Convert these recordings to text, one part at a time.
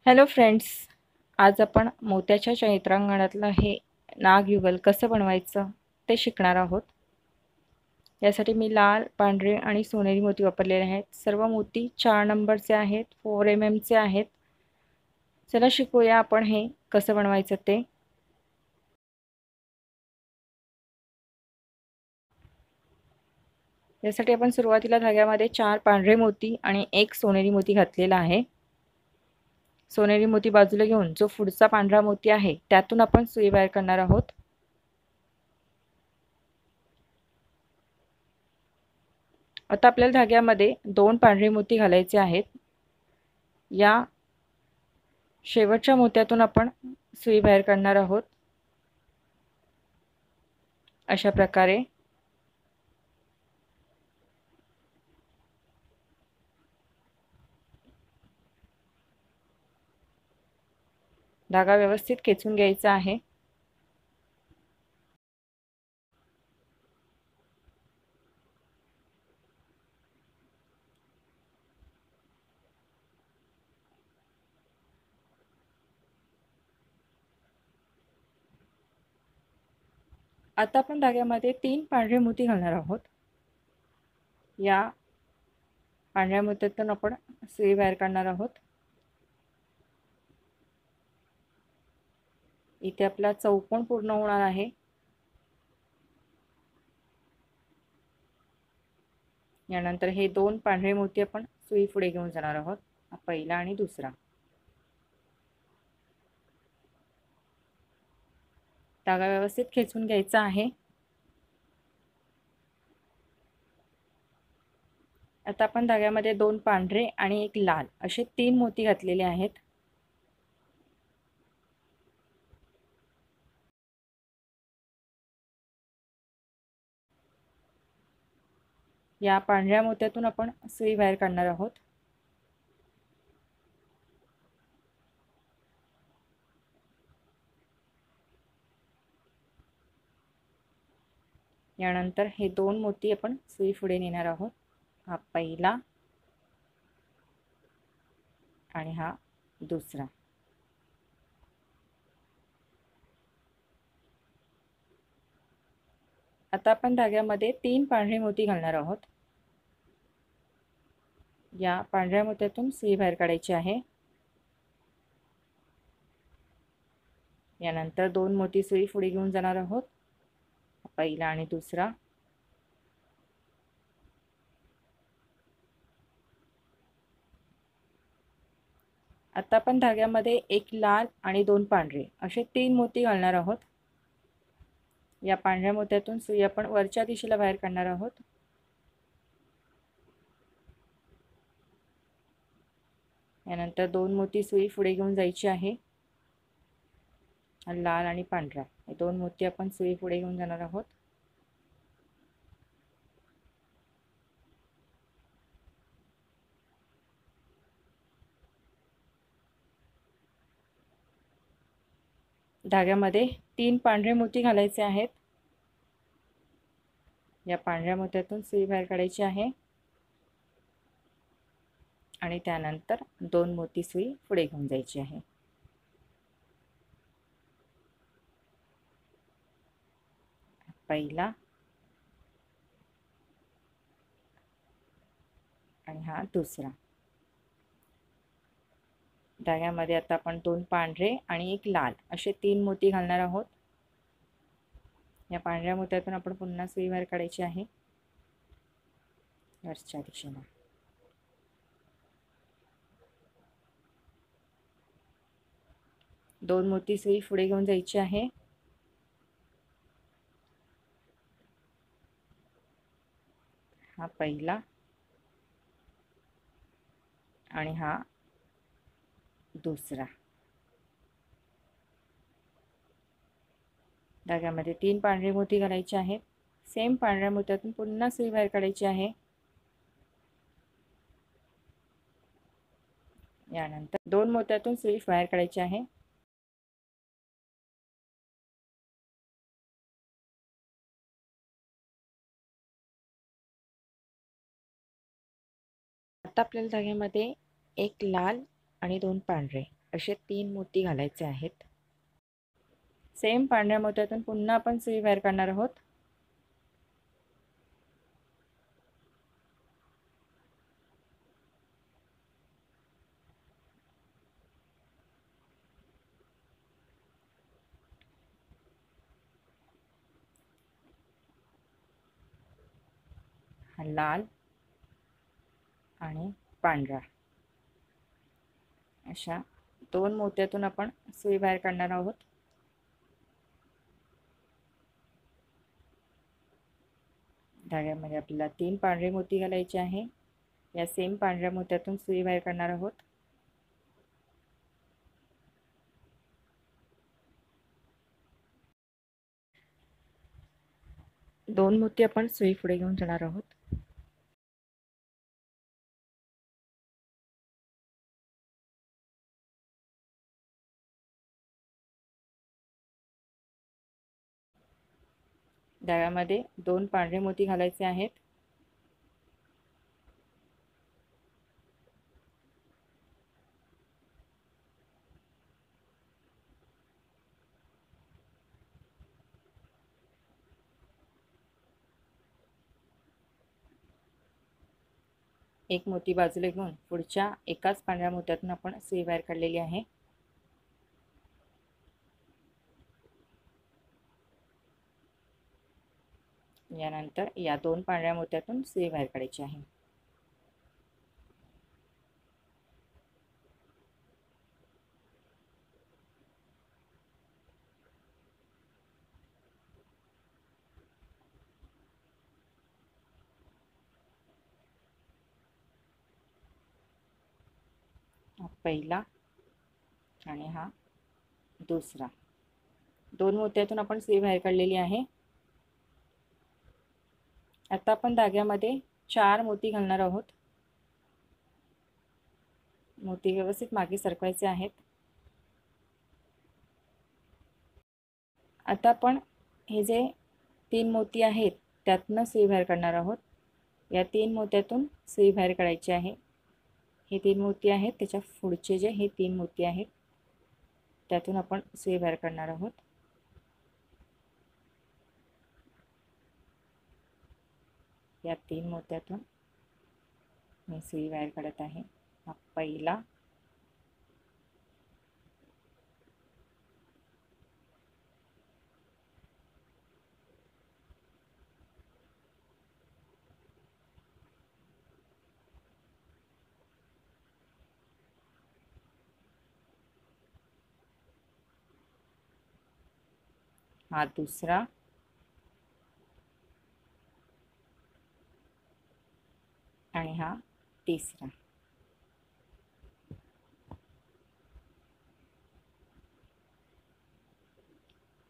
Hello friends, आज आपण मोत्याच्या चैत्रांगणातलं हे नागयुगल कसं बनवायचं ते शिकणार आहोत. यासाठी मी लाल, पांढरे आणि सोनेरी मोती वापरलेले आहेत. सर्व मोती 4 नंबरचे आहेत, 4 mm चे आहेत. चला शिकूया आपण हे कसं बनवायचं ते. यासाठी आपण सुरुवातीला धाग्यामध्ये 4 पांढरे मोती आणि 1 सोनेरी मोती घातलेला आहे. सोनेरी मोती बाजूला घेऊन जो पुढचा पांढरा मोती आहे त्यातून आपण सुई बाहेर करणार आहोत. आता आपल्याला धाग्यामध्ये 2 पांढरे मोती घालायचे आहेत. या शेवटच्या मोत्यातून आपण सुई बाहेर काढणार आहोत. अशा प्रकारे धागा व्यवस्थित खेचून घ्यायचा आहे. आता आपण धाग्यामध्ये 3 पांढरे मोती घालणार आहोत. या पांढऱ्या मोत्यातून आपण सुई बाहेर काढणार आहोत. इथे आपला चौकोन पूर्ण होणार आहे. यानंतर हे 2 पांढरे मोती आपण सुई पुढे घेऊन जाणार आहोत. पहिला आणि दुसरा. धागा व्यवस्थित खेचून घ्यायचा आहे. आता आपण धाग्यामध्ये 2 पांढरे आणि 1 लाल असे 3 मोती घातलेले आहेत. या पांढऱ्या मोत्यातून आपण सुई बाहेर काढणार आहोत. यानंतर हे 2 मोती आपण सुई पुढे नेणार आहोत. हा पहिला आणि हा दुसरा. आता आपण धाग्यामध्ये 3 पांढरे मोती घालणार आहोत. या पांढऱ्या मोत्यातून सुई बाहेर काढायची आहे. यानंतर 2 मोती सुई पुढे घेऊन जाणार आहोत. पहिला आणि दुसरा. आता आपण धाग्यामध्ये 1 लाल आणि 2 पांढरे असे 3 मोती घालणार आहोत. या पांढऱ्या मोत्यातून सुई आपण वरच्या दिशेला बाहेर काढणार आहोत. यानंतर 2 मोती सुई पुढे घेऊन जायची आहे. लाल आणि पांढरा हे 2 मोती आपण सुई पुढे घेऊन जाणार आहोत. धाग्यामध्ये 3 पांढरे मोती घालायचे आहेत. या पांढऱ्या मोत्यातून सुई बाहेर काढायची आहे आणि त्यानंतर 2 मोती सुई पुढे घेऊन जायची आहे. पहिला आणि हा दुसरा. धाग्यामध्ये आता आपण 2 पांढरे आणि 1 लाल असे 3 मोती घालणार आहोत. या पांढऱ्या मोत्यातून आपण पुन्हा सुई बाहेर काढायची आहे वरच्या दिशेला. 2 मोती सुई पुढे घेऊन जायची आहे. हा पहिला आणि हा दुसरा. धाग्यामध्ये 3 पांढरे मोती घालायचे आहेत. सेम पांढऱ्या मोत्यातून पुन्हा सुई बाहेर काढायची आहे. यानंतर 2 मोत्यातून सुई बाहेर काढायची आहे. आता आपल्याला धाग्यामध्ये 1 लाल आणि 2 पांढरे असे 3 मोती घालायचे आहेत. सेम पांढऱ्या मोत्यातून पुन्हा आपण सुई बाहेर काढणार आहोत. हा लाल आणि पांढरा अशा 2 मोत्यातून आपण सुई बाहेर काढणार आहोत. धाग्यामध्ये आपल्याला 3 पांढरे मोती घालायचे आहे. या सेम पांढऱ्या मोत्यातून सुई बाहेर काढणार आहोत. दोन मोती आपण सुई पुढे घेऊन जाणार आहोत. धाग्यामध्ये 2 पांढरे मोती घालायचे आहेत. एक मोती बाजूला घेऊन पुढच्या एकाच पांढऱ्या मोत्यातून आपण सुई बाहेर काढलेली आहे. यानंतर या 2 पांढऱ्या मोत्यातून सुई बाहेर काढायची आहे. हा पहिला आणि हा दुसरा. 2 मोत्यातून आपण सुई बाहेर काढलेली आहे. आता आपण धाग्यामध्ये 4 मोती घालणार आहोत. मोती व्यवस्थित मागे सरकवायचे आहेत. आता आपण हे जे 3 मोती आहेत त्यातनं सुई बाहेर काढणार आहोत. या 3 मोत्यातून सुई बाहेर काढायची आहे. हे 3 मोती आहेत, त्याच्या पुढचे जे हे 3 मोती आहेत त्यातून आपण सुई बाहेर काढणार आहोत. या 3 मोत्यातून मी सुई बाहेर काढत आहे. हा पहिला हा दुसरा आणि हा तिसरा.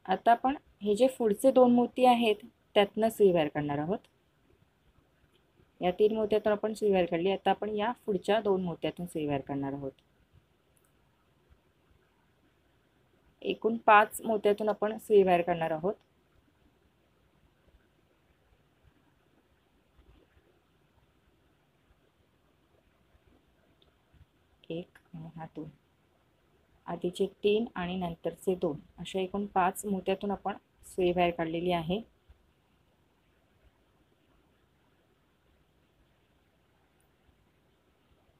आता आपण हे जे पुढचे 2 मोती आहेत त्यातनं सुई बाहेर काढणार आहोत. या 3 मोत्यातून आपण सुई बाहेर काढली. आता आपण या पुढच्या 2 मोत्यातून सुई बाहेर काढणार आहोत. एकूण 5 मोत्यातून आपण सुई बाहेर काढणार आहोत. एक आणि हा 2. आधीचे 3 आणि नंतरचे 2 अशा एकूण 5 मोत्यातून आपण सुई बाहेर काढलेली आहे.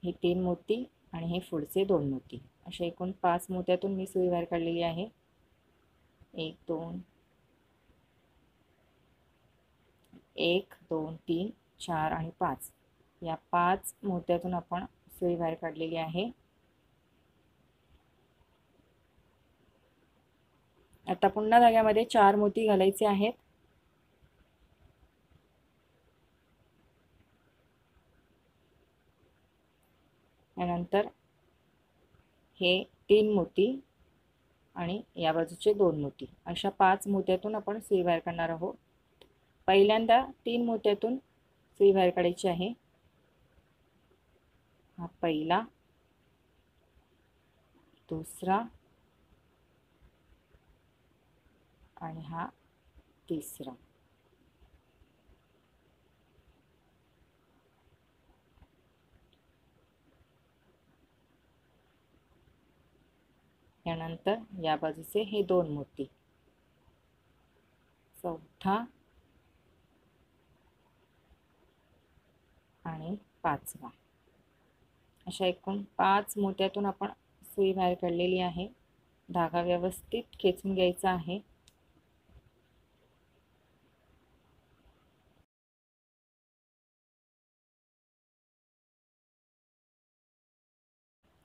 हे 3 मोती आणि हे पुढचे 2 मोती अशा एकूण 5 मोत्यातून मी सुई बाहेर काढलेली आहे. 1 2 1 2 3 4 आणि 5 या 5 मोत्यातून आपण सुई बाहेर काढलेली आहे. आता पुन्हा धाग्यामध्ये 4 मोती घालायचे आहेत. यानंतर हे 3 मोती आणि या बाजूचे 2 मोती अशा 5 मोत्यातून आपण सुई बाहेर काढणार आहोत. पहिल्यांदा 3 मोत्यातून सुई बाहेर काढायची आहे. हा पहिला, दुसरा आणि हा तिसरा. यानंतर या बाजूचे हे 2 मोती, चौथा आणि 5वा, अशा एकूण 5 मोत्यातून आपण सुई बाहेर काढलेली आहे. धागा व्यवस्थित खेचून घ्यायचा आहे.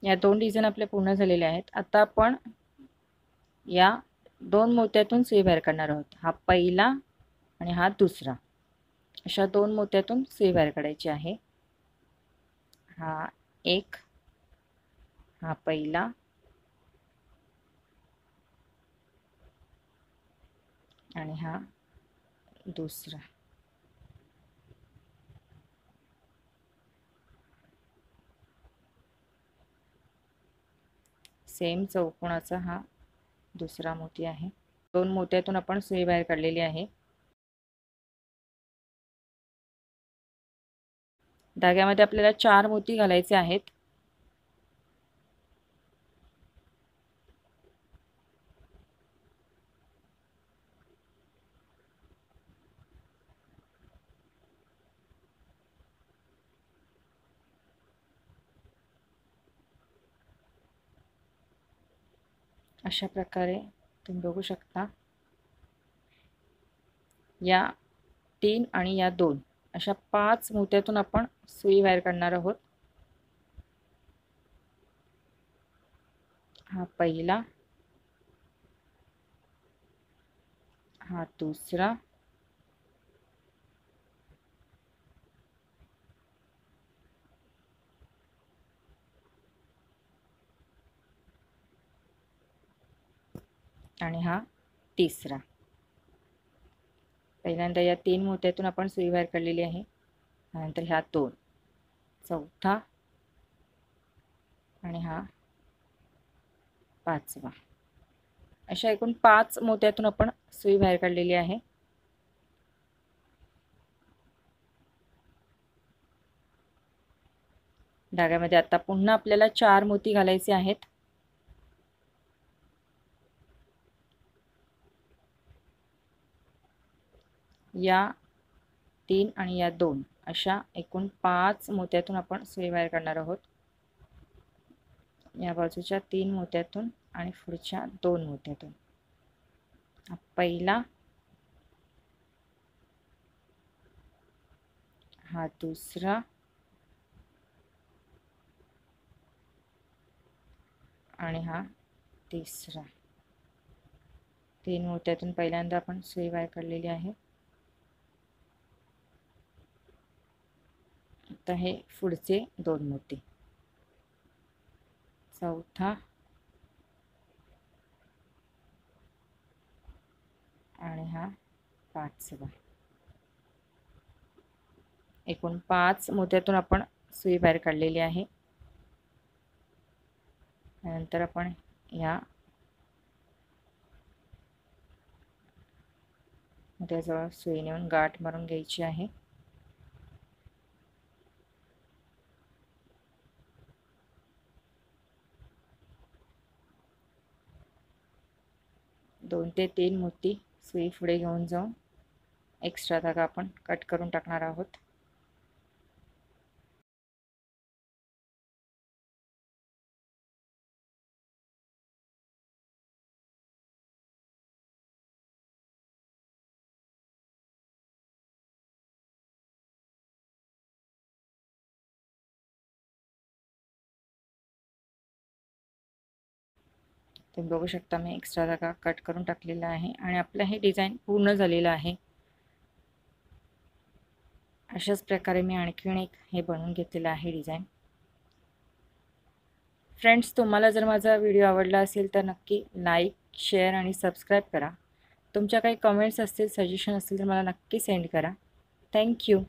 या 2 डिझाईन आपल्या पूर्ण झालेल्या आहेत. आता आपण या 2 मोत्यातून सुई बाहेर काढणार आहोत. हा पहिला आणि हा दुसरा, अशा 2 मोत्यातून सुई बाहेर काढायची आहे. हा एक, हा पहिला आणि हा दुसरा. सेम चौकोनाचा हा दुसरा मोती आहे. 2 मोत्यातून आपण सुई बाहेर काढलेली आहे. धाग्यामध्ये आपल्याला 4 मोती घालायचे आहेत. अशा प्रकारे तुम्ही बघू शकता. या 3 आणि या 2 अशा 5 मोत्यातून आपण सुई बाहेर काढणार आहोत. हा पहिला, हा दुसरा आणि हा तिसरा. पहिल्यांदा या 3 मोत्यातून आपण सुई बाहेर काढलेली आहे. नंतर ह्या 2, चौथा आणि हा 5वा, अशा एकूण 5 मोत्यातून आपण सुई बाहेर काढलेली आहे. धाग्यामध्ये आता पुन्हा आपल्याला 4 मोती घालायचे आहेत. या 3 आणि या 2 अशा एकूण 5 मोत्यातून आपण सुई बाहेर काढणार आहोत. या बाजूच्या 3 मोत्यातून आणि पुढच्या 2 मोत्यातून. हा पहिला, हा दुसरा आणि हा तिसरा. 3 मोत्यातून पहिल्यांदा आपण सुई बाहेर काढलेली आहे. आता हे पुढचे 2 मोती, चौथा आणि हा 5वा. एकूण 5 मोत्यातून आपण सुई बाहेर काढलेली आहे. नंतर आपण या मोत्याजवळ सुई नेऊन गाठ मारून घ्यायची आहे. दोन ते 3 मोती सुई पुढे घेऊन जाऊन एक्स्ट्रा धागा आपण कट करून टाकणार आहोत. तुम्ही बघू शकता मी एक्स्ट्रा धागा कट करून टाकलेला आहे आणि आपलं हे डिझाईन पूर्ण झालेलं आहे. अशाच प्रकारे मी आणखीन एक हे बनवून घेतलेलं आहे डिझाईन. फ्रेंड्स, तुम्हाला जर माझा व्हिडिओ आवडला असेल तर नक्की लाईक, शेअर आणि सबस्क्राईब करा. तुमच्या काही कमेंट्स असतील, सजेशन असतील तर मला नक्की सेंड करा. थँक्यू.